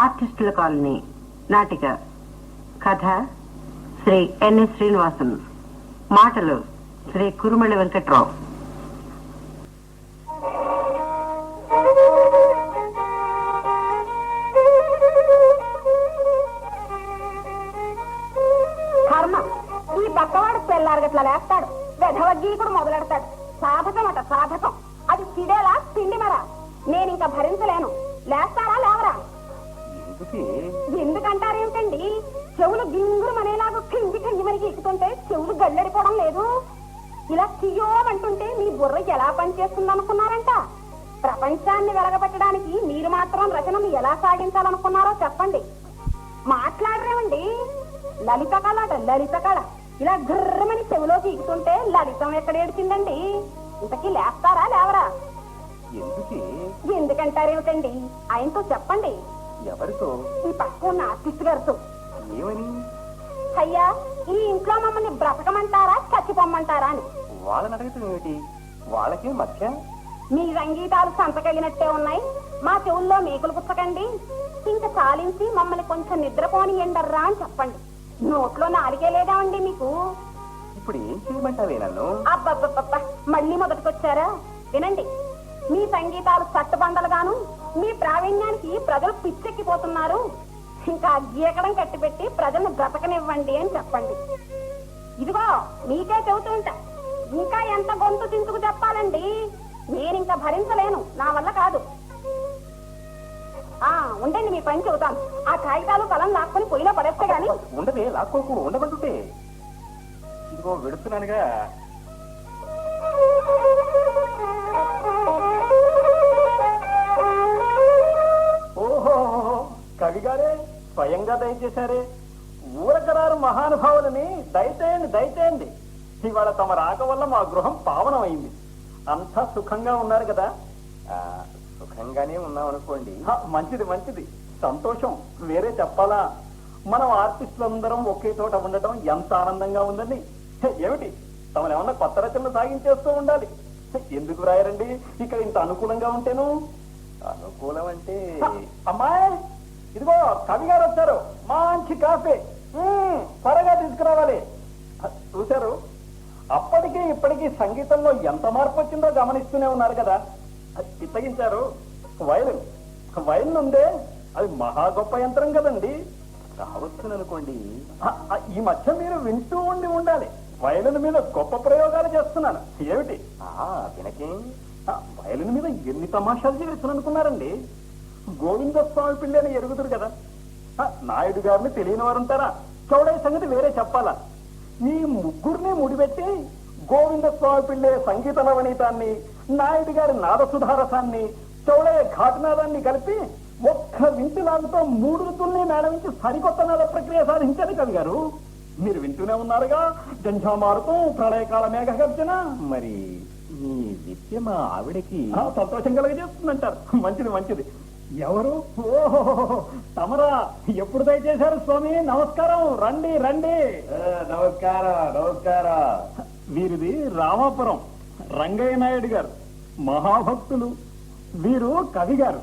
ఆర్టిస్టుల కాలనీ నాటిక. కథ శ్రీ ఎన్ఎస్ శ్రీనివాసన్. మాటలు శ్రీ కురుమళ్ళి వెంకట్రావు. కర్మ, ఈ పక్కవాడు తెల్లారగట్లా లేస్తాడు, వెధవగీకుడు మొదలెడతాడు. సాధకం అట సాధకం. అది సిడేలా పిండి మరా. నేనింక భరించలేను. లేస్తారా లేవరా? ఎందుకంటారేమిటండి? చెవులు గింగురు మనేలాగా కింది కింది మనకి ఎక్కుతుంటే చెవులు గల్లెడిపోవడం లేదు. ఇలా చియోమంటుంటే మీ బుర్ర ఎలా పనిచేస్తుందనుకున్నారంట? ప్రపంచాన్ని వెలగబెట్టడానికి మీరు మాత్రం రచనను ఎలా సాగించాలనుకున్నారో చెప్పండి. మాట్లాడరేమండి? లలిత కళ అట లలిత కళ. ఇలా గుర్రమని చెవిలో గీకుతుంటే లలితం ఎక్కడ ఏడ్చిందండి? ఇంతకీ లేస్తారా లేవరా? ఎందుకంటారేమిటండి? ఆయనతో చెప్పండి. ఎవరితో? ఈ పక్క ఉన్న ఆర్టిస్ట్ గారితో. ఏమని? అయ్యా, ఈ ఇంట్లో మమ్మల్ని బ్రతకమంటారా చచ్చిపోమ్మంటారా అని. వాళ్ళని అడగటం ఏమిటి? వాళ్ళకే మధ్య మీ సంగీతాలు సంతకెళ్ళినట్టే ఉన్నాయి. మా చెవుల్లో మేకులు పుచ్చకండి. ఇంక చాలించి మమ్మల్ని కొంచెం నిద్రపోనియండర్రా అని చెప్పండి. నోట్లో నాలుగే లేదా అండి మీకు? ఇప్పుడు ఏం చేయమంటావే నన్ను? అబ్బబ్బబ్బ, మళ్ళీ మొదటికొచ్చారా? వినండి, మీ సంగీతాలు చట్టుబండలుగాను, మీ ప్రావీణ్యానికి ప్రజలు పిచ్చెక్కిపోతున్నారు. ఇంకా గీకడం కట్టిపెట్టి ప్రజల్ని బ్రతకనివ్వండి అని చెప్పండి. ఇదిగో మీకే చెబుతూ ఉంటా. ఇంకా ఎంత గొంతు చించుకు చెప్పాలండి? నేనింకా భరించలేను, నా వల్ల కాదు. ఉండండి, మీ పని చెబుతాను. ఆ కాగితాలు కలం లాక్కొని పొయ్యిలో పడేస్తే గాని. ఉండదే, లాక్కోకు, ఉండమంటుంటే. ఇదిగో వెడుతున్నానుగా. ఓహో, కవిగారే స్వయంగా దయచేశారే. ఊరకరారు మహానుభావులని దయచేయండి దయచేయండి. ఇవాళ తమ రాక వల్ల మా గృహం పావనమైంది. అంతా సుఖంగా ఉన్నారు కదా? సుఖంగానే ఉన్నాం అనుకోండి. మంచిది మంచిది, సంతోషం. వేరే చెప్పాలా? మనం ఆర్టిస్టులందరం ఒకే చోట ఉండటం ఎంత ఆనందంగా ఉందండి. ఏమిటి, తమను ఏమన్నా కొత్త రచనలు సాగించేస్తూ ఉండాలి. ఎందుకు రాయరండి ఇక్కడ ఇంత అనుకూలంగా ఉంటేను? అనుకూలం అంటే అమ్మాయి, ఇదిగో కవి గారు వచ్చారు. మంచి కాఫీ త్వరగా తీసుకురావాలి. చూశారు, అప్పటికీ ఇప్పటికీ సంగీతంలో ఎంత మార్పు వచ్చిందో గమనిస్తూనే ఉన్నారు కదా. చిత్తగించారు. వైలిన్ ఉందే, అది మహా గొప్ప యంత్రం కదండి. కావచ్చుననుకోండి, ఈ మధ్య మీరు వింటూ ఉండాలి. వైలిన్ మీద గొప్ప ప్రయోగాలు చేస్తున్నాను. ఏమిటి వినకే? వైలిన్ మీద ఎన్ని తమాషాలు చేయొచ్చు అనుకున్నారండి. గోవిందస్వామి పిల్లి అని ఎరుగుతురు కదా. నాయుడు గారిని తెలియని వారు ఉంటారా? చౌడయ్య సంగతి వేరే చెప్పాలా? ఈ ముగ్గురిని ముడిపెట్టి గోవిందస్వామి పిల్లే సంగీత నవనీతాన్ని, నాయుడు గారి నాదసుధారసాన్ని, చౌడయ్య ఘాటునాదాన్ని కలిపి ఒక్క వింటులాగుతో 3 ఋతుల్ని మేళవించి సరికొత్త నాద ప్రక్రియ సాధించారు కవి గారు. మీరు వింటూనే ఉన్నారుగా. జంఝామారుతం, ప్రళయకాల మేఘగర్జన. మరి మీ విద్య మా ఆవిడకి సంతోషం కలిగజేస్తుందంటారు. మంచిది మంచిది. ఎవరు? ఓహో, తమరా? ఎప్పుడు దయచేశారు స్వామి? నమస్కారం. రండి రండి. నమస్కారం నమస్కారం. వీరిది రామాపురం రంగయ్య నాయుడు గారు, మహాభక్తులు. వీరు కవి గారు.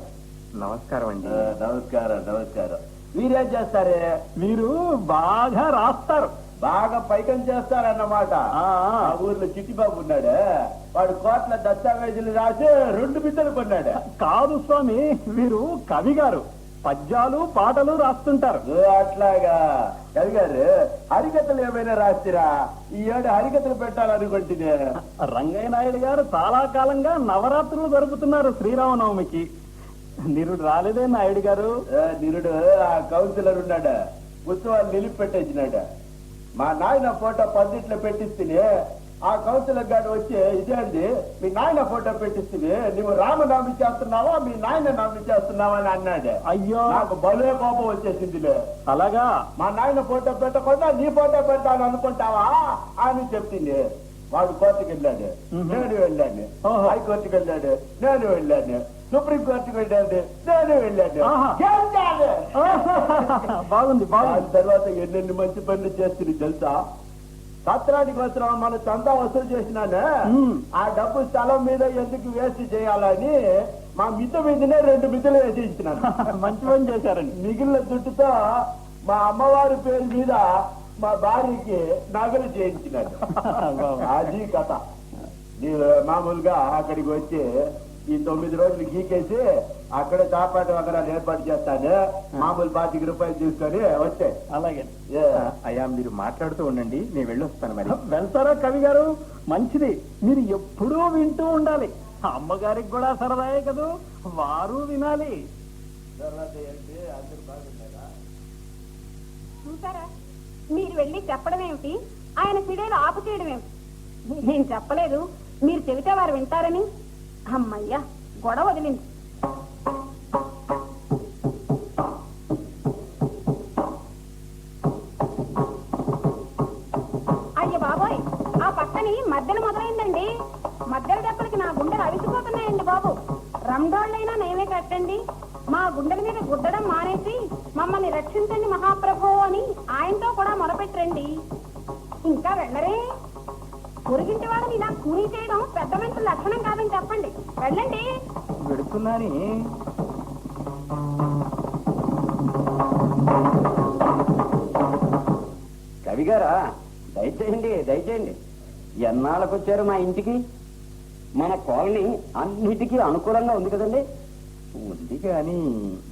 నమస్కారం అండి. నమస్కారం నమస్కారం. మీరేం చేస్తారే? వీరు బాగా రాస్తారు, బాగా పైకం చేస్తారన్నమాట. ఆ ఊర్లో చిట్టిబాబు ఉన్నాడు, వాడు కోట్ల దస్తావేజులు రాసి 2 బిడ్డలు కొన్నాడు. కాదు స్వామి, వీరు కవి గారు. పద్యాలు పాటలు రాస్తుంటారు. అట్లాగా. కవి గారు హరికథలు ఏమైనా రాస్తారా? ఈ ఏడు హరికథలు పెట్టాలనుకుంటున్నా. రంగయ్య నాయుడు గారు చాలా కాలంగా నవరాత్రులు జరుపుతున్నారు శ్రీరామనవమికి. నిరుడు రాలేదే నాయుడు గారు? నిరుడు ఆ కౌన్సిలర్ ఉన్నాడు, ఉత్సవాలు నిలిపెట్టేసినాడు. మా నాయన ఫోటో పద్దిట్లో పెట్టిస్తే ఆ కౌన్సిలర్ గారు వచ్చి, ఇదేంటి మీ నాయన ఫోటో పెట్టిస్తే నువ్వు రామనామి చేస్తున్నావా మీ నాయన నామి చేస్తున్నావా అని అన్నాడు. అయ్యో, నాకు భలే కోపం వచ్చేసిందిలే. అలాగా? మా నాయన ఫోటో పెట్టకుండా నీ ఫోటో పెట్టాను అనుకుంటావా అని చెప్పింది. వాడు కోర్టుకు వెళ్ళాడు, నేను వెళ్ళాను. హైకోర్టుకు వెళ్ళాడు, నేను వెళ్ళాను. సుప్రీం కోర్టుకు వెళ్ళాడు, నేను వెళ్ళాను. బాగుంది బాగుంది. తర్వాత ఎన్నెన్ని మంచి పనులు చేస్తుంది తెలుసా? సత్రానికి వస్త్రం మన చందా వసూలు చేసినానే, ఆ డబ్బు స్థలం మీద ఎందుకు వేస్ట్ చేయాలని మా మిద్ద మీదనే 2 మిద్దెలు వేసి ఇచ్చినాను. మంచి పని చేశారండి. మిగిలిన దుడ్డుతో మా అమ్మవారి పేరు మీద మా భార్యకి నగలు చేయించినాను. అది కథ. నేను మామూలుగా అక్కడికి వచ్చి ఈ 9 రోజులు గీకేసి అక్కడే చాపాటు వగరాలు ఏర్పాటు చేస్తాను. మామూలు 25 రూపాయలు తీసుకొని వచ్చే. అలాగే అయ్యా మీరు మాట్లాడుతూ ఉండండి, నేను వెళ్ళొస్తాను. మరి వెళ్తారా కవి గారు? మంచిది. మీరు ఎప్పుడూ వింటూ ఉండాలి. అమ్మగారికి కూడా సరదాయే కదూ, వారు వినాలి. చూసారా, మీరు వెళ్ళి చెప్పడం ఏమిటి, ఆయన సిడేలు ఆపు చేయడం ఏమిటి? నేను చెప్పలేదు, మీరు చెబితే వారు వింటారని. అమ్మయ్యా, గొడవ వదిలింది. అయ్య బాబోయ్, ఆ పక్కని మధ్యలో మొదలైందండి. మధ్యలో దెబ్బలకి నా గుండెలు అవిసిపోతున్నాయండి బాబు. రండోళ్ళైనా నేనే కట్టండి, మా గుండెల మీద గుద్దడం మానేసి మమ్మల్ని రక్షించండి మహాప్రభు అని ఆయనతో కూడా మొరపెట్టరండి. ఇంకా వెళ్ళరే? పొరుగింటి వాళ్ళని ఇలా కూని చేయడం పెద్ద మనుషుల లక్షణం కాదని చెప్పండి. వెళ్ళండి. వెళుతున్నాని. కవిగారా, దయచేయండి దయచేయండి. ఎన్నాళ్ళకు వచ్చారు మా ఇంటికి? మన కాలనీ అన్నిటికీ అనుకూలంగా ఉంది కదండి? ఉంది కానీ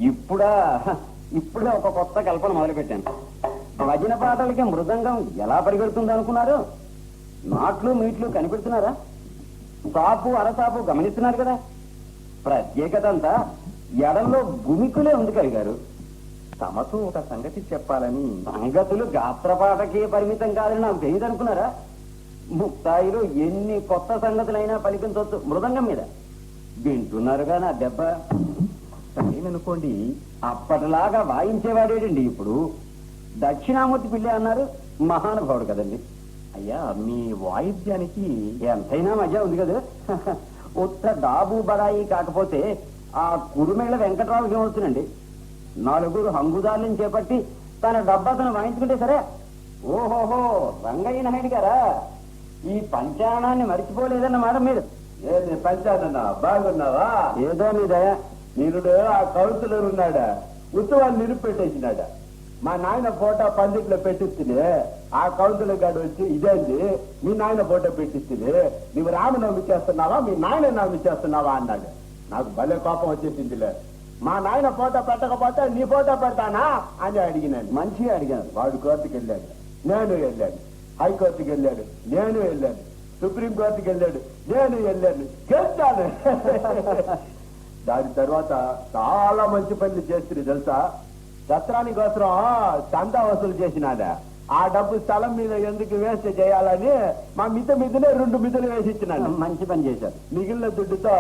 ఇప్పుడే ఒక కొత్త కల్పన మొదలుపెట్టాను. భజన పాటలకి మృదంగం ఎలా పరిగెడుతుంది అనుకున్నారు? నాట్లు మీట్లు కనిపెడుతున్నారా? సాపు అరసాపు గమనిస్తున్నారు కదా? ప్రత్యేకత అంతా ఎడల్లో భూమికులే ఉంది కవి గారు. తమతో ఒక సంగతి చెప్పాలని. సంగతులు గాత్రపాటకే పరిమితం కాదని నాకు తెలియదు అనుకున్నారా? ముక్తాయిలో ఎన్ని కొత్త సంగతులైనా పలికించవచ్చు మృదంగం మీద. వింటున్నారుగా నా దెబ్బ? సరేననుకోండి. అప్పటిలాగా వాయించేవాడేటండి ఇప్పుడు. దక్షిణామూర్తి పిల్లి అన్నారు, మహానుభావుడు కదండి. అయ్యా, మీ వాయిద్యానికి ఎంతైనా మజా ఉంది కదా. ఉత్త డాబు బడాయి కాకపోతే ఆ కురుమేళ వెంకట్రావుకి ఏమవుతుందండి? 4 హంగుదారులను చేపట్టి తన డబ్బాతను వాయించుకుంటే సరే. ఓహోహో, రంగయ్య నాయుడు గారా, ఈ పంచాణాన్ని మర్చిపోలేదన్నమాట మీరు. ఏంది పంచానన్నా, బాగున్నావా? ఏదో మీ దయ. నిరుడు ఆ కౌన్సిలర్ ఉన్నాడా, ఉత్సవాలు నిలిపెట్టేసినాడా. మా నాయన ఫోటో పందిట్లో పెట్టిస్తే ఆ కౌన్సిలర్ గారు వచ్చి, ఇదేంది మీ నాయన ఫోటో పెట్టిస్తే నువ్వు రామనవమి చేస్తున్నావా, మీ నాయన నవమి చేస్తున్నావా అన్నాడు. నాకు భలే కోపం వచ్చేసిందిలే. మా నాయన ఫోటో పెట్టకపోతే నీ ఫోటో పెడతానా అని అడిగినాను. మంచిగా అడిగాను. వాడు కోర్టుకి వెళ్ళాడు, నేను వెళ్ళాను. హైకోర్టుకి వెళ్ళాడు, నేను వెళ్ళాను. సుప్రీం కోర్టుకి వెళ్ళాడు, నేను వెళ్ళాను. గెలిచాను. దాని తర్వాత చాలా మంచి పనులు చేస్తుంది తెలుసా. సత్రానికి కోసం చందా వసూలు చేసినాడా. ఆ డబ్బు స్థలం మీద ఎందుకు వేస్ట్ చేయాలని మా మీదనే 2 మిద్దెలు వేసి ఇచ్చినాను. మంచి పని చేశారు. మిగిలిన దుడ్డుతో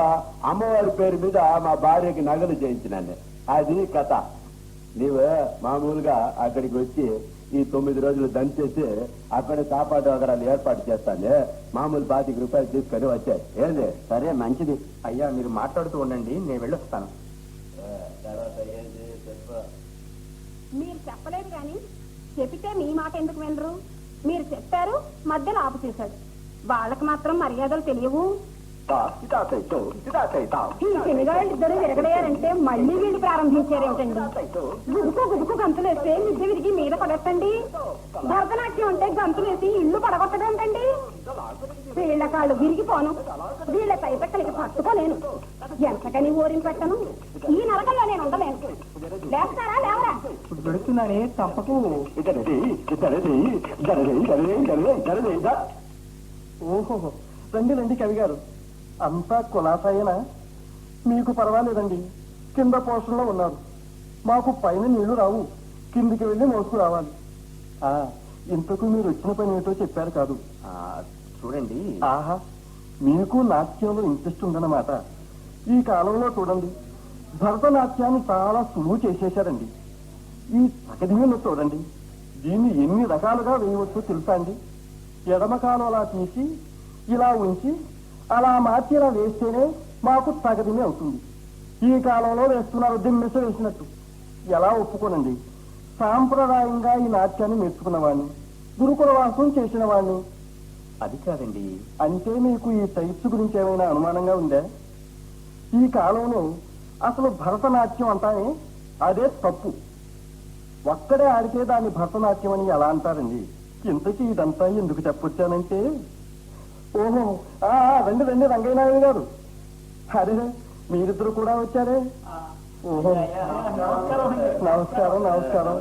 అమ్మవారి పేరు మీద మా భార్యకి నగలు చేయించినాను. అది కథ. నీవు మామూలుగా అక్కడికి వచ్చి ఈ 9 రోజులు దంచేసి అక్కడ చాపాటు వగరాలు ఏర్పాటు చేస్తాను. మామూలు 25 రూపాయలు తీసుకొని వచ్చాయి. ఏంది? సరే, మంచిది. అయ్యా మీరు మాట్లాడుతూ ఉండండి, నేను వెళ్ళొస్తాను. తర్వాత ఏంది చెప్పు. మీరు చెప్పలేదు కానీ చెబితే మీ మాట ఎందుకు వినరు? మీరు చెప్పారు, మధ్యలో ఆపు చేశాడు. వాళ్ళకి మాత్రం మర్యాదలు తెలియవు. ఈ శనిగాళ్ళు ఇద్దరు విరగడయ్యారంటే మళ్ళీ వీళ్ళు ప్రారంభించారేమిటండి? గుదుకు గంతులు వేస్తే మిద్దె విరిగి మీద పడేస్తండి. భరతనాట్యం అంటే గంతులు వేసి ఇల్లు పడగొట్టడం ఏంటండి? వీళ్ళ కాళ్ళు విరిగిపోను, వీళ్ళ పైపెక్కలకి పట్టుకోలేను. ఎంతకని ఓరిని పెట్టను, ఈ నరకంలో నేను ఉండలేను. లేస్తారా లేవరా? ఇప్పుడు పెడుతున్నానే, తప్పకు. ఓహో, రండి రండి కవి గారు. అంతా కులాసాయేనా? మీకు పర్వాలేదండి, కింద పోషణలో ఉన్నారు. మాకు పైన నీళ్లు రావు, కిందికి వెళ్ళి మోసుకు రావాలి. ఇంతకు మీరు వచ్చిన పని ఏమిటో చెప్పారు కాదు. చూడండి. ఆహా, మీకు నాట్యంలో ఇంట్రెస్ట్ ఉందన్నమాట. ఈ కాలంలో చూడండి, భరతనాట్యాన్ని చాలా సులువు చేసేశారండి. ఈ తకదీయును చూడండి, దీన్ని ఎన్ని రకాలుగా వేయవచ్చో తెలుసా అండి? ఎడమ కాలం అలా తీసి ఇలా ఉంచి అలా మార్చి ఇలా వేస్తేనే మాకు తగదిమే అవుతుంది. ఈ కాలంలో వేస్తున్నారు దిమ్మెస వేసినట్టు. ఎలా ఒప్పుకోనండి? సాంప్రదాయంగా ఈ నాట్యాన్ని నేర్చుకున్నవాడిని, గురుకుల వాసం చేసిన వాడిని. అది కాదండి. అంటే మీకు ఈ టైప్స్ గురించి ఏమైనా అనుమానంగా ఉందా? ఈ కాలంలో అసలు భరతనాట్యం అంటానే అదే తప్పు. ఒక్కడే ఆడితే దాన్ని భరతనాట్యం అని ఎలా అంటారండి? ఇంతకీ ఇదంతా ఎందుకు చెప్పొచ్చానంటే, ఓహో రండి రండి రంగయ్య నాయుడు గారు, అరే మీరిద్దరు కూడా వచ్చారే. ఓహో నమస్కారం నమస్కారం.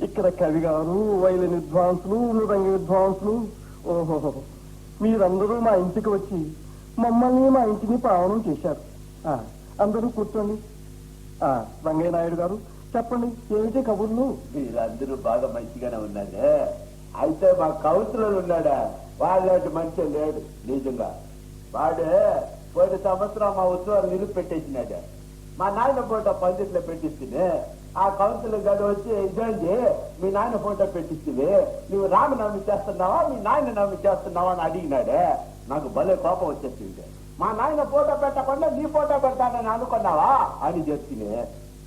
ఇక్కడ కవి గారు, వైలిన్ విద్వాంసులు, మృదంగ విద్వాంసులు, ఓహో మీరందరూ మా ఇంటికి వచ్చి మమ్మల్ని మా ఇంటిని పావనం చేశారు. అందరూ కూర్చోండి. రంగయ్య నాయుడు గారు చెప్పండి, ఏమిటి కబుర్లు? మీరందరూ బాగా మంచిగానే ఉన్నారే. అయితే మా కౌన్సిలర్ ఉన్నాడా, వాళ్ళంటి మంచి లేడు నిజంగా. వాడే పోయిన సంవత్సరం మా ఉత్సవాలు నిలిపెట్టేసినాడు. మా నాయన ఫోటో పందిట్లో పెట్టిస్తే ఆ కౌన్సిలర్ గారు వచ్చి, ఇదేంటి మీ నాయన ఫోటో పెట్టిస్తే నువ్వు రామనవమి చేస్తున్నావా మీ నాయన నవమి చేస్తున్నావా అని అడిగినాడే. నాకు భలే కోపం వచ్చేసింది. మా నాయన ఫోటో పెట్టకుండా నీ ఫోటో పెడతానని అనుకున్నావా అని చెప్తే,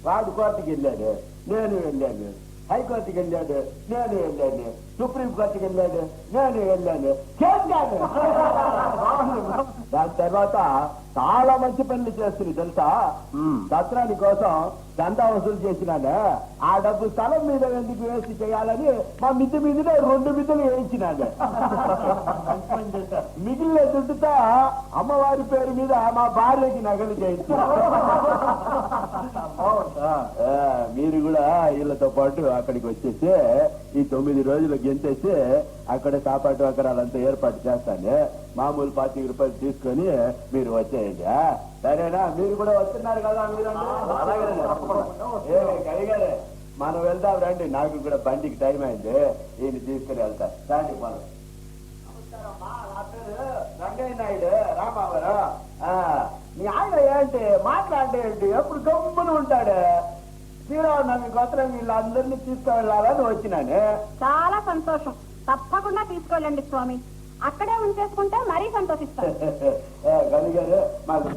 వాడు కోర్టుకి వెళ్ళాడు, నేను వెళ్ళాను. హైకోర్టుకి వెళ్ళాడు, నేను వెళ్ళాను. సుప్రీం కోర్టుకి వెళ్ళాడు, నేను వెళ్ళాను. చేశాను. దాని తర్వాత చాలా మంచి పనులు చేస్తుంది తెలుసా. దసరాని కోసం చందా వసూలు చేసినాడు. ఆ డబ్బు స్థలం మీద ఎందుకు వేసి చేయాలని మా మిద్దె మీదనే 2 మిద్దెలు వేయించినాడు. మిగిలిన దుడ్డుతో అమ్మవారి పేరు మీద మా భార్యకి నగలు చేయించారు. మీరు కూడా వీళ్ళతో పాటు అక్కడికి వచ్చేసి ఈ 9 రోజులు గెంతేసి అక్కడ కాపాటు అక్కడాలంతా ఏర్పాటు చేస్తాను. మామూలు 25 రూపాయలు తీసుకొని మీరు వచ్చేయండి. సరేనా? మీరు కూడా వస్తున్నారు కదా కవిగారే. మనం వెళ్దాం రండి, నాకు కూడా బండికి టైం అయింది, ఈయన తీసుకుని వెళ్తా. రండి మనం. నా పేరు రంగయ్య నాయుడు రామావరం. మీ ఆయన ఏంటి మాట్లాడేంటి, ఎప్పుడు గమ్మున ఉంటాడు. శ్రీరామనవమి కోసం వీళ్ళందరినీ తీసుకువెళ్ళాలని వచ్చినాను. చాలా సంతోషం, తప్పకుండా తీసుకెళ్ళండి స్వామి. అక్కడే ఉంచేసుకుంటే మరీ సంతోషిస్తాను. కవిగారు మాకు